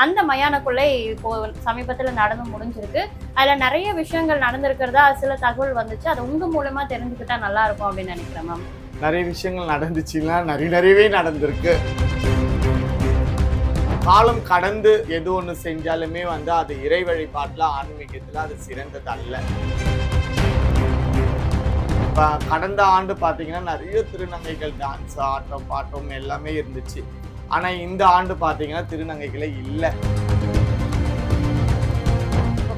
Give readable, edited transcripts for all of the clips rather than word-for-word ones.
அந்த மயான கொள்ளை இப்போ சமீபத்துல நடந்து முடிஞ்சிருக்கு. அதுல நிறைய விஷயங்கள் நடந்திருக்கிறதா சில தகவல் வந்துச்சு. அது உங்க மூலமா தெரிஞ்சுக்கிட்டா நல்லா இருக்கும் அப்படின்னு நினைக்கிறேன் மேம். நிறைய விஷயங்கள் நடந்துச்சுன்னா நிறையவே நடந்திருக்கு. காலம் கடந்து எது ஒண்ணு செஞ்சாலுமே அது இறை வழிபாட்டுல ஆன்மீகத்துல அது சிறந்தது அல்ல. இப்ப கடந்த ஆண்டு பாத்தீங்கன்னா நிறைய திருநங்கைகள் டான்ஸ், ஆட்டம், பாட்டம் எல்லாமே இருந்துச்சு. ஆனா இந்த ஆண்டு பாத்தீங்கன்னா திருநங்கைகளே இல்லை.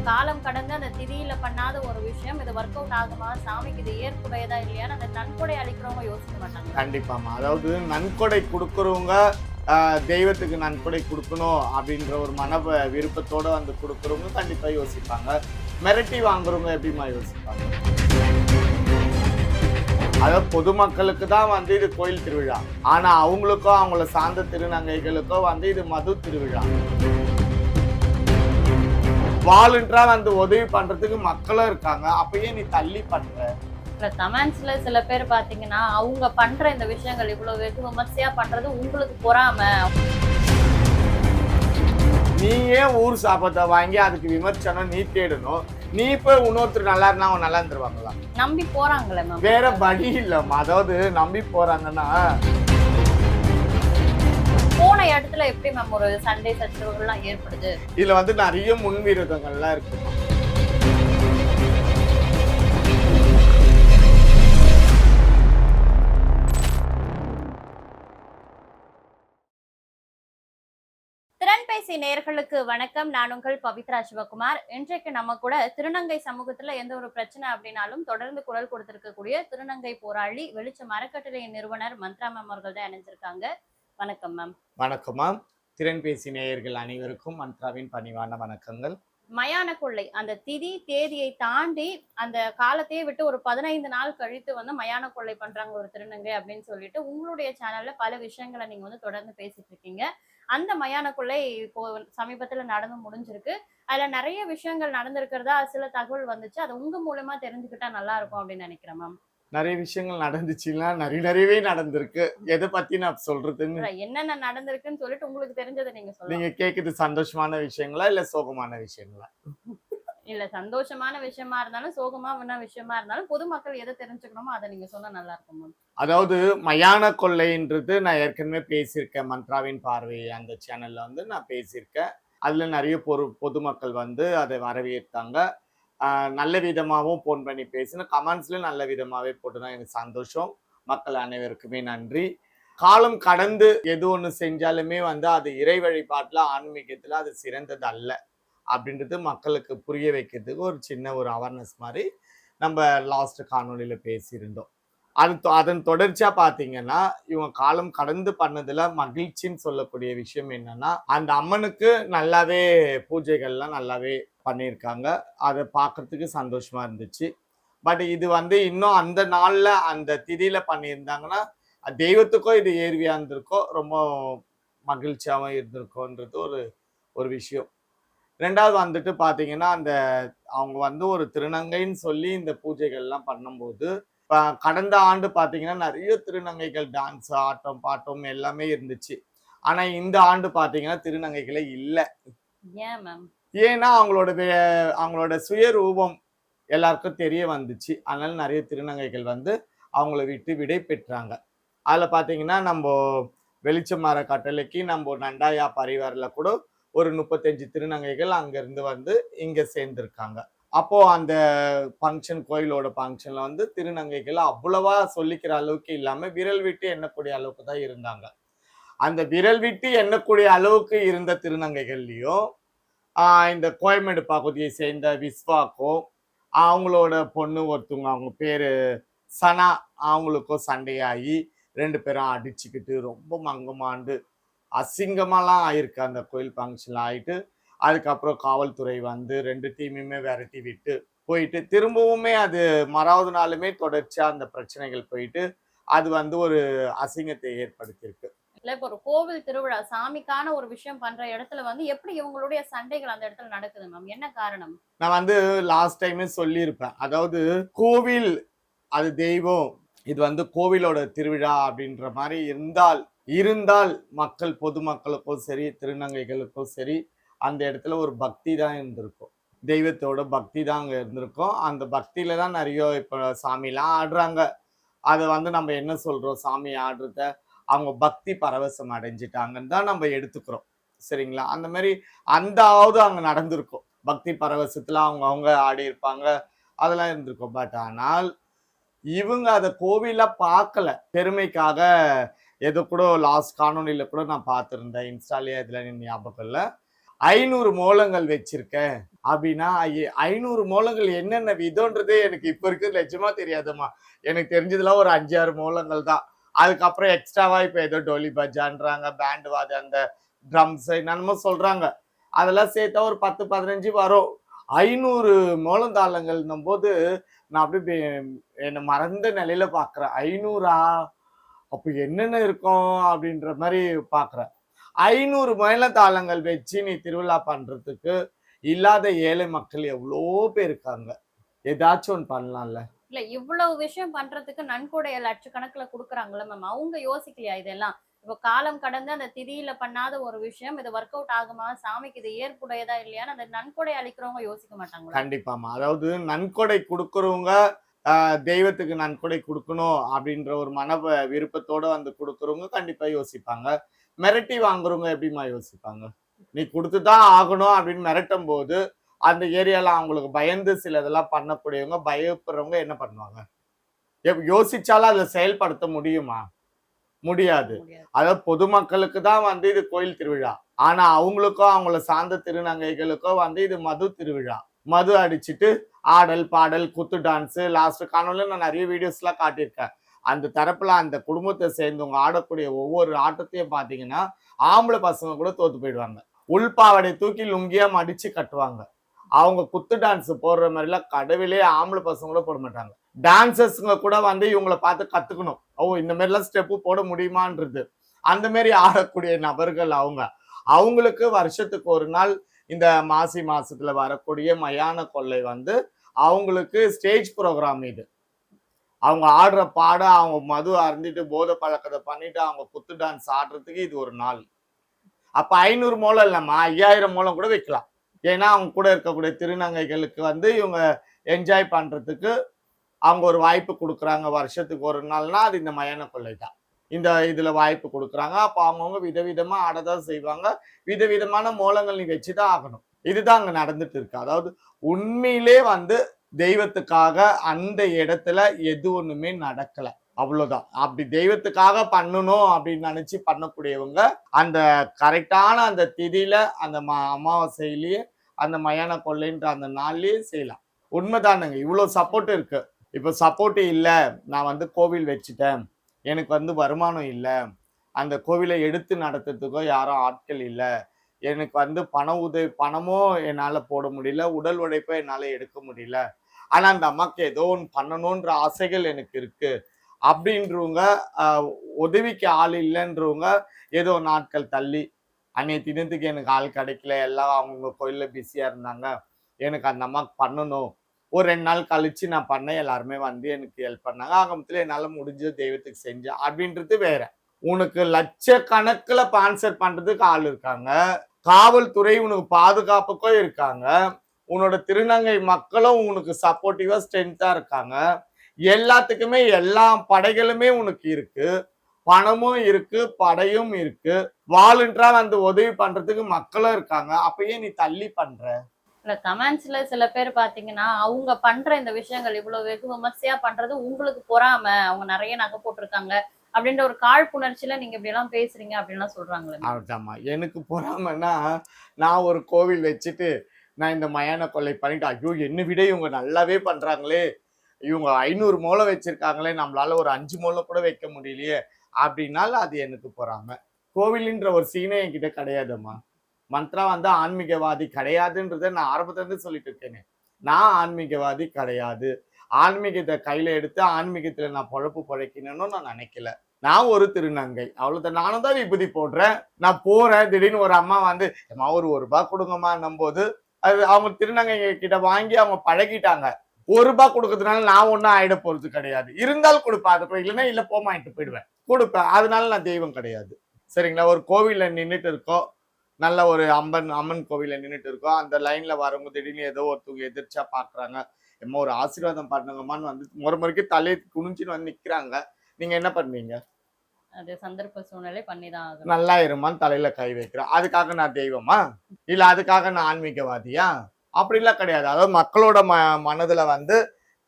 காலம் கடந்து அந்த திதியில பண்ணாத ஒரு விஷயம் இது ஒர்க் அவுட் ஆகுமா, சாமிக்கு இது ஏற்புடையதா இல்லையான்னு அந்த நன்கொடை அளிக்கிறவங்க யோசிக்க மாட்டாங்க. கண்டிப்பாமா. அதாவது நன்கொடை கொடுக்கறவங்க தெய்வத்துக்கு நன்கொடை கொடுக்கணும் அப்படின்ற ஒரு மன விருப்பத்தோட கொடுக்கறவங்க கண்டிப்பா யோசிப்பாங்க. மிரட்டி வாங்குறவங்க எப்படிமா யோசிப்பாங்க? அதாவது பொதுமக்களுக்கு தான் இது கோயில் திருவிழா. ஆனா அவங்களுக்கோ அவங்கள சார்ந்த திருநங்கைகளுக்கோ இது மது திருவிழா. வாலண்டரா உதவி பண்றதுக்கு மக்களும் இருக்காங்க. அப்பயே நீ தள்ளி பண்ற. கமெண்ட்ஸ்ல சில பேர் பாத்தீங்கன்னா அவங்க பண்ற இந்த விஷயங்கள் இவ்வளவு வெகு விமர்சையா பண்றது உங்களுக்கு பொறாம. நீ ஏன் ஊர் சாபத்தை வாங்கி அதுக்கு விமர்சனம் நீ தேடணும்? நீ போய் இன்னொருத்தர் நல்லா இருந்தா அவங்க நல்லா இருந்துருவாங்களா? நம்பி போறாங்களே மேம். வேற வழி இல்லம்மா. அதாவது நம்பி போறாங்கன்னா போன இடத்துல எப்படி மேம் ஒரு சண்டை சச்சரவுகள்லாம் ஏற்படுது? இதுல நிறைய முன்விரோதங்கள்லாம் இருக்கு. திறன்பேசி நேயர்களுக்கு வணக்கம். நான் உங்கள் பவித்ரா சிவகுமார். இன்றைக்கு நம்ம கூட திருநங்கை சமூகத்துல எந்த ஒரு பிரச்சனை அப்படின்னாலும் தொடர்ந்து குரல் கொடுத்திருக்கக்கூடிய திருநங்கை போராளி வெளிச்சம் அறக்கட்டளையின் நிறுவனர் மந்த்ரா மேம் அவர்கள் தான் இணைஞ்சிருக்காங்க. வணக்கம் மேம். வணக்கம் மேம். திறன்பேசி நேயர்கள் அனைவருக்கும் மந்த்ராவின் பணிவான வணக்கங்கள். மயான கொள்ளை அந்த திதி தேதியை தாண்டி அந்த காலத்தையே விட்டு ஒரு 15 நாள் கழித்து மயான கொள்ளை பண்றாங்க ஒரு திருநங்கை அப்படின்னு சொல்லிட்டு உங்களுடைய சேனல்ல பல விஷயங்களை நீங்க தொடர்ந்து பேசிட்டு இருக்கீங்க. அந்த மயான கொள்ளை இப்போ சமீபத்துல நடந்து முடிஞ்சிருக்கு. அதுல நிறைய விஷயங்கள் நடந்திருக்கிறதா சில தகவல் வந்துச்சு. அது உங்க மூலமா தெரிஞ்சுக்கிட்டா நல்லா இருக்கும் அப்படின்னு நினைக்கிறேன் மேம். நிறைய விஷயங்கள் நடந்துச்சுன்னா நிறையவே நடந்திருக்கு. எதை பத்தி நான் சொல்றதுன்னு என்னென்ன நடந்திருக்குன்னு சொல்லிட்டு உங்களுக்கு தெரிஞ்சதை நீங்க சொல்லுங்க. நீங்க கேக்குது சந்தோஷமான விஷயங்களா இல்ல சோகமான விஷயங்களா? இல்ல சந்தோஷமான விஷயமா இருந்தாலும் சோகமான விஷயமா இருந்தாலும் பொதுமக்கள் எதை தெரிஞ்சுக்கணுமோ அதை நீங்க சொன்னா நல்லா இருக்கும். அதாவது மயான கொள்ளைன்றது நான் ஏற்கனவே பேசியிருக்கேன். மந்த்ராவின் பார்வை அந்த சேனல்ல நான் பேசியிருக்கேன். அதுல நிறைய பொதுமக்கள் அதை வரவேற்றாங்க. நல்ல விதமாகவும் போன் பண்ணி பேசின கமெண்ட்ஸ்லயும் நல்ல விதமாகவே போட்டுதான் எனக்கு சந்தோஷம். மக்கள் அனைவருக்குமே நன்றி. காலம் கடந்து எது ஒண்ணு செஞ்சாலுமே அது இறை வழிபாட்டுல ஆன்மீகத்துல அது சிறந்தது அல்ல அப்படின்றது மக்களுக்கு புரிய வைக்கிறதுக்கு ஒரு சின்ன ஒரு அவேர்னஸ் மாதிரி நம்ம லாஸ்ட் காணொலியில பேசியிருந்தோம். அதன் தொடர்ச்சியா பாத்தீங்கன்னா இவங்க காலம் கடந்து பண்ணதுல மகிழ்ச்சின்னு சொல்லக்கூடிய விஷயம் என்னன்னா அந்த அம்மனுக்கு நல்லாவே பூஜைகள்லாம் நல்லாவே பண்ணியிருக்காங்க. அதை பார்க்கறதுக்கு சந்தோஷமா இருந்துச்சு. பட் இது இன்னும் அந்த நாள்ல அந்த திதியில பண்ணியிருந்தாங்கன்னா தெய்வத்துக்கோ இது ஏர்வியா இருந்திருக்கோ, ரொம்ப மகிழ்ச்சியாகவும் இருந்திருக்கோன்றது ஒரு விஷயம். ரெண்டாவது பாத்தீங்கன்னா அந்த அவங்க ஒரு திருநங்கைன்னு சொல்லி இந்த பூஜைகள்லாம் பண்ணும்போது கடந்த ஆண்டு பாத்தீங்கன்னா நிறைய திருநங்கைகள் டான்ஸ், ஆட்டம், பாட்டம் எல்லாமே இருந்துச்சு. ஆனா இந்த ஆண்டு பாத்தீங்கன்னா திருநங்கைகளே இல்லை. ஏன்னா அவங்களோட சுயரூபம் எல்லாருக்கும் தெரிய வந்துச்சு. அதனால நிறைய திருநங்கைகள் அவங்கள விட்டு விடை பெற்றாங்க. அதுல பாத்தீங்கன்னா நம்ம வெளிச்சம் அறக்கட்டளைக்கு நம்ம நண்டாயா பரிவாரில் கூட ஒரு 35 திருநங்கைகள் அங்கிருந்து இங்க சேர்ந்திருக்காங்க. அப்போ அந்த ஃபங்க்ஷன் கோயிலோட ஃபங்க்ஷன்ல திருநங்கைகள் அவ்வளவா சொல்லிக்கிற அளவுக்கு இல்லாம விரல் விட்டு எண்ணக்கூடிய அளவுக்கு தான் இருந்தாங்க. அந்த விரல் விட்டு எண்ணக்கூடிய அளவுக்கு இருந்த திருநங்கைகள்லயும் இந்த கோயம்பேடு பகுதியை சேர்ந்த விஸ்வாக்கும் அவங்களோட பொண்ணு ஒருத்தவங்க அவங்க பேரு சனா அவங்களுக்கும் சண்டையாகி 2 பேரும் அடிச்சுக்கிட்டு ரொம்ப மங்கமாண்டு அசிங்கமாலாம் ஆயிருக்கு. அந்த கோயில் ஃபங்க்ஷன்ல ஆயிட்டு அதுக்கப்புறம் காவல்துறை 2 டீமுமே விரட்டி விட்டு போயிட்டு திரும்பவுமே அது மறாவது நாளுமே தொடர்ச்சியா அந்த பிரச்சனைகள் போயிட்டு அது ஒரு அசிங்கத்தை ஏற்படுத்தியிருக்கு. இல்ல இப்போ ஒரு கோவில் திருவிழா சாமிக்கான ஒரு விஷயம் பண்ற இடத்துல எப்படி இவங்களுடைய சண்டைகள் அந்த இடத்துல நடக்குது மேம்? என்ன காரணம்? நான் லாஸ்ட் டைமே சொல்லியிருப்பேன். அதாவது கோவில் அது தெய்வம், இது கோவிலோட திருவிழா அப்படின்ற மாதிரி இருந்தால் இருந்தால் மக்கள் பொதுமக்களுக்கும் சரி திருநங்கைகளுக்கும் சரி அந்த இடத்துல ஒரு பக்தி தான் இருந்திருக்கும். தெய்வத்தோட பக்தி தான் அங்க இருந்திருக்கும். அந்த பக்தியில தான் நிறைய இப்போ சாமிலாம் ஆடுறாங்க. அதை வந்து நம்ம என்ன சொல்றோம், சாமி ஆடுறத அவங்க பக்தி பரவசம் அடைஞ்சிட்டாங்கன்னு தான் நம்ம எடுத்துக்கிறோம். சரிங்களா? அந்த மாதிரி அந்தாவது அங்க நடந்திருக்கும். பக்தி பரவசத்துல அவங்க ஆடி இருப்பாங்க, அதெல்லாம் இருந்திருக்கும். பட் ஆனால் இவங்க அதை கோவிலா பார்க்கல. பெருமைக்காக ஏதோ கூட லாஸ்ட் காணொலியில கூட நான் பார்த்திருந்தேன். இன்ஸ்டாலயே இதுல ஞாபகம் இல்லை. 500 மோளங்கள் வச்சிருக்கேன் அப்படின்னா 500 மோளங்கள் என்னென்ன விதம்ன்றதே எனக்கு இப்ப இருக்கு நிஜமா தெரியாதுமா. எனக்கு தெரிஞ்சதுலாம் ஒரு 5-6 மோளங்கள் தான். அதுக்கப்புறம் எக்ஸ்ட்ராவா இப்ப ஏதோ டோலி பஜான்றாங்க, பேண்ட் வாது, அந்த ட்ரம்ஸ் என்னென்னமோ சொல்றாங்க. அதெல்லாம் சேர்த்தா ஒரு 10-15 வரும். 500 மோளந்தாளங்கள்னும் போது நான் அப்படியே என்னை மறந்த நிலையில பாக்குறேன். 500ஆ? அப்ப என்னென்ன இருக்கும் அப்படின்ற மாதிரி பாக்குறேன். 500 மேளதாளங்கள் வச்சு நீ திருவிழா பண்றதுக்கு இல்லாத ஏழை மக்கள் எவ்வளோ பேர் இருக்காங்க. ஏதாச்சும் ஒன்று பண்ணலாம்ல. இல்ல இவ்வளவு விஷயம் பண்றதுக்கு நன்கொடைய லட்சக்கணக்குல குடுக்குறாங்கல்ல மேம், அவங்க யோசிக்கலையா இதெல்லாம்? இப்போ காலம் கடந்து அந்த திதியில பண்ணாத ஒரு விஷயம் இது ஒர்க் அவுட் ஆகுமா, சாமிக்கு இது ஏற்புடையதா இல்லையான்னு அந்த நன்கொடை அளிக்கிறவங்க யோசிக்க மாட்டாங்களா? கண்டிப்பாமா. அதாவது நன்கொடை கொடுக்கறவங்க தெய்வத்துக்கு நன்கொடை கொடுக்கணும் அப்படின்ற ஒரு விருப்பத்தோட வந்து கொடுக்கறவங்க கண்டிப்பா யோசிப்பாங்க. மிரட்டி வாங்குறவங்க எப்படிமா யோசிப்பாங்க? நீ கொடுத்துதான் ஆகணும் அப்படின்னு மிரட்டும் போது அந்த ஏரியால அவங்களுக்கு பயந்து சில இதெல்லாம் பண்ணக்கூடியவங்க பயப்படுறவங்க என்ன பண்ணுவாங்க? யோசிச்சாலும் அதை செயல்படுத்த முடியுமா? முடியாது. முடியாது. அதாவது பொதுமக்களுக்கு தான் வந்து இது கோயில் திருவிழா. ஆனா அவங்களுக்கோ அவங்கள சார்ந்த திருநங்கைகளுக்கோ வந்து இது மது திருவிழா. மது அடிச்சிட்டு ஆடல் பாடல் குத்து டான்ஸ் லாஸ்ட் காணொலியில நான் நிறைய வீடியோஸ் எல்லாம் காட்டியிருக்கேன். அந்த தரப்புல அந்த குடும்பத்தை சேர்ந்தவங்க ஆடக்கூடிய ஒவ்வொரு ஆட்டத்தையும் பாத்தீங்கன்னா ஆம்பளை பசங்க கூட தோத்து போயிடுவாங்க. உள்பாவடை தூக்கி லுங்கியா மடிச்சு கட்டுவாங்க. அவங்க குத்து டான்ஸ் போடுற மாதிரிலாம் கடவுளே ஆம்பளை பசங்க கூட போட மாட்டாங்க. டான்சர்ஸுங்க கூட வந்து இவங்களை பார்த்து கத்துக்கணும். இந்த மாதிரிலாம் ஸ்டெப்பு போட முடியுமான்றது. அந்த மாதிரி ஆடக்கூடிய நபர்கள் அவங்களுக்கு வருஷத்துக்கு ஒரு நாள் இந்த மாசி மாசத்துல வரக்கூடிய மயான கொள்ளை வந்து அவங்களுக்கு ஸ்டேஜ் ப்ரோக்ராம் இது. அவங்க ஆடுற பாட அவங்க மது அருந்திட்டு போதை பழக்கத்தை பண்ணிட்டு அவங்க குத்து டான்ஸ் ஆடுறதுக்கு இது ஒரு நாள். அப்ப 500 மூலம் இல்லம்மா 5000 மூலம் கூட வைக்கலாம். ஏன்னா அவங்க கூட இருக்கக்கூடிய திருநங்கைகளுக்கு வந்து இவங்க என்ஜாய் பண்றதுக்கு அவங்க ஒரு வாய்ப்பு கொடுக்குறாங்க. வருஷத்துக்கு ஒரு நாள்னா அது இந்த மயான கொள்ளை தான். இந்த இதுல வாய்ப்பு கொடுக்குறாங்க. அப்ப அவங்கவுங்க விதவிதமா ஆடதான் செய்வாங்க. விதவிதமான மூலங்கள் நீ வச்சுதான் ஆகணும். இதுதான் அங்க நடந்துட்டு இருக்கு. அதாவது உண்மையிலே வந்து தெய்வத்துக்காக அந்த இடத்துல எது ஒண்ணுமே நடக்கல. அவ்வளவுதான். அப்படி தெய்வத்துக்காக பண்ணணும் அப்படின்னு நினைச்சு பண்ணக்கூடியவங்க அந்த கரெக்டான அந்த திதியில அந்த அமாவாசையிலேயே அந்த மயான கொள்ளைன்ற அந்த நாள்லயே செய்யலாம். உண்மைதானுங்க. இவ்வளவு சப்போர்ட் இருக்கு. இப்ப சப்போர்ட் இல்ல, நான் வந்து கோவில் வச்சுட்டேன், எனக்கு வந்து வருமானம் இல்ல, அந்த கோவிலை எடுத்து நடத்துறதுக்கோ யாரும் ஆட்கள் இல்ல, எனக்கு வந்து பணமும் என்னால போட முடியல, உடல் உழைப்பை என்னால எடுக்க முடியல, ஆனா அந்த அம்மாக்கு ஏதோ ஒன்று பண்ணணும்ன்ற ஆசைகள் எனக்கு இருக்கு அப்படின்றவங்க, உதவிக்கு ஆள் இல்லைன்றவங்க ஏதோ நாட்கள் தள்ளி அன்னைய தினத்துக்கு எனக்கு ஆள் கிடைக்கல, எல்லாம் அவங்க கோயில்ல பிஸியா இருந்தாங்க, எனக்கு அந்த அம்மாக்கு பண்ணணும், ஒரு 2 நாள் கழிச்சு நான் பண்ணேன், எல்லாருமே வந்து எனக்கு ஹெல்ப் பண்ணாங்க, ஆகமத்துல என்னால முடிஞ்ச தெய்வத்துக்கு செஞ்சேன் அப்படின்றது வேற. உனக்கு லட்சக்கணக்கில் ஸ்பான்சர் பண்றதுக்கு ஆள் இருக்காங்க, காவல்துறை உனக்கு பாதுகாப்புக்கும் இருக்காங்க, உன்னோட திருநங்கை மக்களும் உனக்கு சப்போர்ட்டிவா ஸ்ட்ரென்த்தா இருக்காங்க, எல்லாத்துக்குமே எல்லா படைகளுமே உனக்கு இருக்கு, பணமும் இருக்கு, படையும் இருக்கு, வாலண்டரா வந்து உதவி பண்றதுக்கு மக்களும் இருக்காங்க. அப்பயே நீ தள்ளி பண்ற. இல்ல கமெண்ட்ஸ்ல சில பேர் பாத்தீங்கன்னா அவங்க பண்ற இந்த விஷயங்கள் இவ்வளவு வெகு விமர்சையா பண்றது உங்களுக்கு பொறாம, அவங்க நிறைய நகை போட்டிருக்காங்க அப்படின்ற ஒரு காழ்ப்புணர்ச்சியில நீங்க இப்படி எல்லாம் பேசுறீங்க அப்படின்லாம் சொல்றாங்களே. ஆமா, எனக்கு பொறாமன்னா நான் ஒரு கோவில் வச்சுட்டு நான் இந்த மயான கொள்ளை பண்ணிட்டு ஐயோ என்னை விட இவங்க நல்லாவே பண்றாங்களே, இவங்க 500 மூலம் வச்சிருக்காங்களே, நம்மளால ஒரு 5 மூலம் கூட வைக்க முடியலையே அப்படின்னால அது எனக்கு பொறாம. கோவில்ன்ற ஒரு சீனே என்கிட்ட கிடையாதும்மா. மந்த்ரா வந்து ஆன்மீகவாதி கிடையாதுன்றத நான் ஆரம்பத்துல இருந்து சொல்லிட்டு இருக்கேனே. நான் ஆன்மீகவாதி கிடையாது. ஆன்மீகத்தை கையில எடுத்து ஆன்மீகத்துல நான் பொழப்பு பொழைக்கணும்னு நான் நினைக்கல. நான் ஒரு திருநங்கை, அவ்வளவுதான். நானும் தான் விபூதி போடுறேன், நான் போறேன், திடீர்னு ஒரு அம்மா வந்து அம்மா ஒரு ₹1 கொடுங்கம்மான்னும் போது அது அவங்க திருநங்கை கிட்ட வாங்கி அவங்க பழகிட்டாங்க. ₹1 கொடுக்கறதுனால நான் ஒன்னும் ஆயிட போறது கிடையாது. இருந்தால் கொடுப்பேன், அது இல்லைன்னா இல்ல போமாயிட்டு போயிடுவேன். கொடுப்பேன். அதனால நான் தெய்வம் கிடையாது. சரிங்களா? ஒரு கோவில்ல நின்னுட்டு இருக்கோம். நல்ல ஒரு அம்மன் கோவில்ல நின்னுட்டு இருக்கோம். அந்த லைன்ல வரவங்க திடீர்னு ஏதோ ஒருத்தவங்க எதிர்ச்சா பார்க்குறாங்க. எம்மா ஒரு ஆசீர்வாதம் பண்ணுங்கம்மான்னு வந்து முறைக்கு தலையை குனிஞ்சுன்னு வந்து நிக்கிறாங்க. நீங்க என்ன பண்ணுவீங்க? அது சந்தர்ப்ப சூழ்நிலை பண்ணி தான் ஆகணும். நல்லா இருமான்னு தலையில கை வைக்கிறேன். அதுக்காக நான் தெய்வமா? இல்ல அதுக்காக நான் ஆன்மீகவாதியா? அப்படிலாம் கிடையாது. அதாவது மக்களோட மனதுல வந்து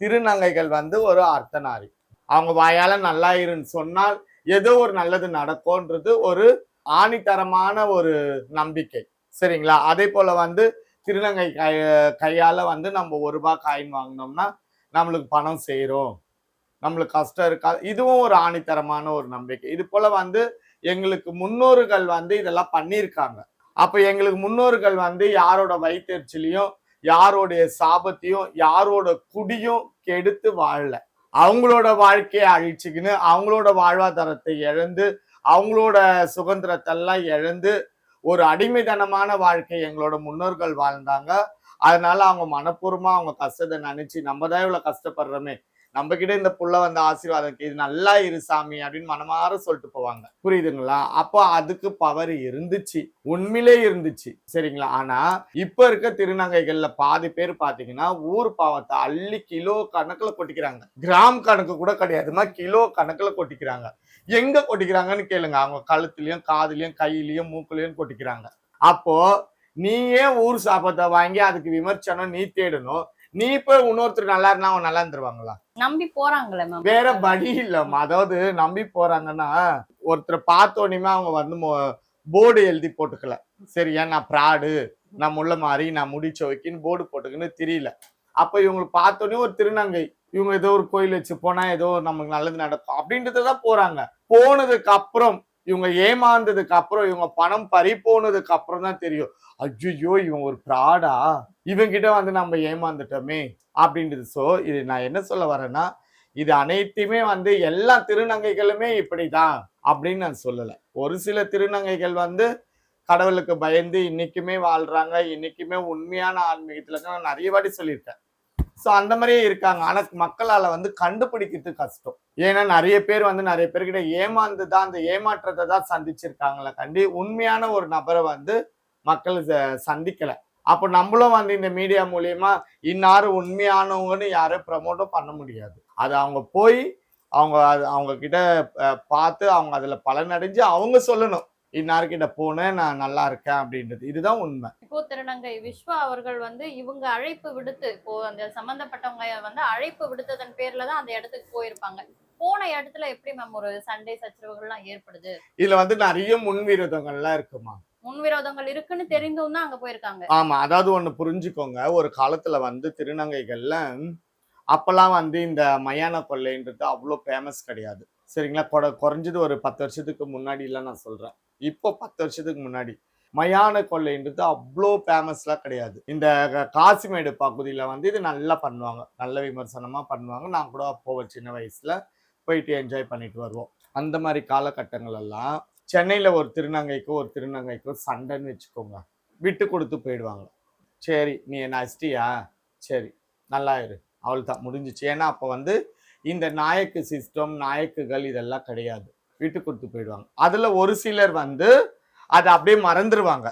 திருநங்கைகள் வந்து ஒரு அர்த்தநாரி. அவங்க வாயால நல்லா இருன்னு சொன்னால் ஏதோ ஒரு நல்லது நடக்கும்ன்றது ஒரு ஆணித்தரமான ஒரு நம்பிக்கை. சரிங்களா? அதே போல வந்து திருநங்கை கையால வந்து நம்ம ₹1 காயின் வாங்கினோம்னா நம்மளுக்கு பணம் சேரும். நம்மளுக்கு கஷ்டம் இருக்காது. இதுவும் ஒரு ஆணித்தரமான ஒரு நம்பிக்கை. இது போல வந்து எங்களுக்கு முன்னோர்கள் வந்து இதெல்லாம் பண்ணியிருக்காங்க. அப்ப எங்களுக்கு முன்னோர்கள் வந்து யாரோட வயித்தெரிச்சலையும், யாரோடைய சாபத்தையும், யாரோட குடியும் கெடுத்து வாழல. அவங்களோட வாழ்க்கையை அழிச்சுக்கின்னு, அவங்களோட வாழ்வாதாரத்தை இழந்து, அவங்களோட சுதந்திரத்தெல்லாம் இழந்து, ஒரு அடிமைத்தனமான வாழ்க்கை எங்களோட முன்னோர்கள் வாழ்ந்தாங்க. அதனால அவங்க மனப்பூர்வமா அவங்க கஷ்டத்தை நினைச்சு, நம்ம தான் இவ்வளவு கஷ்டப்படுறோமே, நம்ம கிட்ட இந்த புள்ள வந்து ஆசீர்வாதம் இது நல்லா இரு சாமி அப்படின்னு மனமாற சொல்லிட்டு போவாங்க. புரியுதுங்களா? அப்போ அதுக்கு பவர் இருந்துச்சு, உண்மையிலே இருந்துச்சு. சரிங்களா? ஆனா இப்ப இருக்க திருநங்கைகள்ல பாதி பேர் பாத்தீங்கன்னா ஊர் பாவத்தை அள்ளி கிலோ கணக்குல கொட்டிக்கிறாங்க. கிராம் கணக்கு கூட கிடையாதுமா, கிலோ கணக்குல கொட்டிக்கிறாங்க. எங்க கொட்டிக்கிறாங்கன்னு கேளுங்க. அவங்க கழுத்துலயும், காதுலயும், கையிலயும், மூக்குலயும் கொட்டிக்கிறாங்க. அப்போ நீ ஏன் ஊர் சாபத்தை வாங்கி அதுக்கு விமர்சனம் நீ தேடணும்? நீ போய் இன்னொருத்தர் நல்லா இருந்தா அவங்க நல்லா இருந்துருவாங்களா? நம்பி போறாங்களே மேம். வேற வழி இல்லம்மா. அதாவது நம்பி போறாங்கன்னா ஒருத்தரை பார்த்தோன்னே அவங்க வந்து போர்டு எழுதி போட்டுக்கல. சரியா? நான் பிராடு, நான் முள்ள மாறி, நான் முடிச்ச வைக்கின்னு போர்டு போட்டுக்குன்னு தெரியல. அப்ப இவங்களை பார்த்தோன்னே ஒரு திருநங்கை இவங்க ஏதோ ஒரு கோயில் வச்சு போனா ஏதோ நமக்கு நல்லது நடக்கும் அப்படின்றதுதான் போறாங்க. போனதுக்கு அப்புறம் இவங்க ஏமாந்ததுக்கு அப்புறம் இவங்க பணம் பறி போனதுக்கு அப்புறம் தான் தெரியும், ஐயோ இவன் ஒரு பிராடா, இவங்கிட்ட வந்து நம்ம ஏமாந்துட்டோமே அப்படின்றது. சோ இது நான் என்ன சொல்ல வரேன்னா, இது அனைத்துமே வந்து எல்லா திருநங்கைகளுமே இப்படிதான் அப்படின்னு நான் சொல்லல. ஒரு சில திருநங்கைகள் வந்து கடவுளுக்கு பயந்து இன்னைக்குமே வாழ்றாங்க, இன்னைக்குமே உண்மையான ஆன்மீகத்துல நான் நிறைய வாட்டி சொல்லியிருக்கேன். சோ அந்த மாதிரியே இருக்காங்க. ஆனா மக்களால வந்து கண்டுபிடிக்கிறது கஷ்டம். ஏன்னா நிறைய பேர் வந்து நிறைய பேர்கிட்ட ஏமாந்துதான் அந்த ஏமாற்றத்தை தான் சந்திச்சிருக்காங்களே கண்டி உண்மையான ஒரு நபரை வந்து மக்கள் சந்திக்கல. அப்போ நம்மளும் வந்து இந்த மீடியா மூலியமா இன்னாரு உண்மையானவங்கன்னு யாரும் ப்ரமோட்டும் பண்ண முடியாது. அது அவங்க போய் அவங்க கிட்ட பார்த்து அவங்க அதுல பலனடைஞ்சு அவங்க சொல்லணும், இன்னார்கிட்ட போனேன் நான் நல்லா இருக்கேன் அப்படின்றது. இதுதான் உண்மை. இப்போ திருநங்கை விஸ்வா அவர்கள் வந்து இவங்க அழைப்பு விடுத்து, இப்போ அந்த சம்பந்தப்பட்டவங்க வந்து அழைப்பு விடுத்ததன் பேர்ல தான் அந்த இடத்துக்கு போயிருப்பாங்க. போன இடத்துல எப்படி மேம் ஒரு சண்டை சச்சரவுகள்லாம் ஏற்படுது? இதுல வந்து நிறைய முன்விரோதங்கள்லாம் இருக்குமா. முன்விரோதங்கள் இருக்குன்னு தெரிந்தும் தான் அங்க போயிருக்காங்க. ஆமா. அதாவது ஒண்ணு புரிஞ்சுக்கோங்க. ஒரு காலத்துல வந்து திருநங்கைகள்ல அப்பெல்லாம் வந்து இந்த மயான கொள்ளைன்றது அவ்வளோ ஃபேமஸ் கிடையாது. சரிங்களா? குறைஞ்சது ஒரு 10 வருஷத்துக்கு முன்னாடிலாம் நான் சொல்றேன். இப்போ 10 வருஷத்துக்கு முன்னாடி மயான கொள்ளைன்றது அவ்வளோ ஃபேமஸ்லாம் கிடையாது. இந்த காசிமேடு பகுதியில வந்து இது நல்லா பண்ணுவாங்க. நல்ல விமர்சனமா பண்ணுவாங்க. நான் கூட அப்போ சின்ன வயசுல போயிட்டு என்ஜாய் பண்ணிட்டு வருவோம். அந்த மாதிரி காலகட்டங்கள் எல்லாம் சென்னையில ஒரு திருநங்கைக்கும் சண்டைன்னு வச்சுக்கோங்க, விட்டு கொடுத்து போயிடுவாங்க. சரி நீ என்ன அடிச்சிட்டியா, சரி நல்லா இரு, அவ்வளவுதான் முடிஞ்சிச்சு. ஏன்னா அப்ப வந்து இந்த நாயக்கு சிஸ்டம், நாயக்குகள் இதெல்லாம் கிடையாது. விட்டு கொடுத்து போயிடுவாங்க. அதுல ஒரு சிலர் வந்து அதை அப்படியே மறந்துடுவாங்க.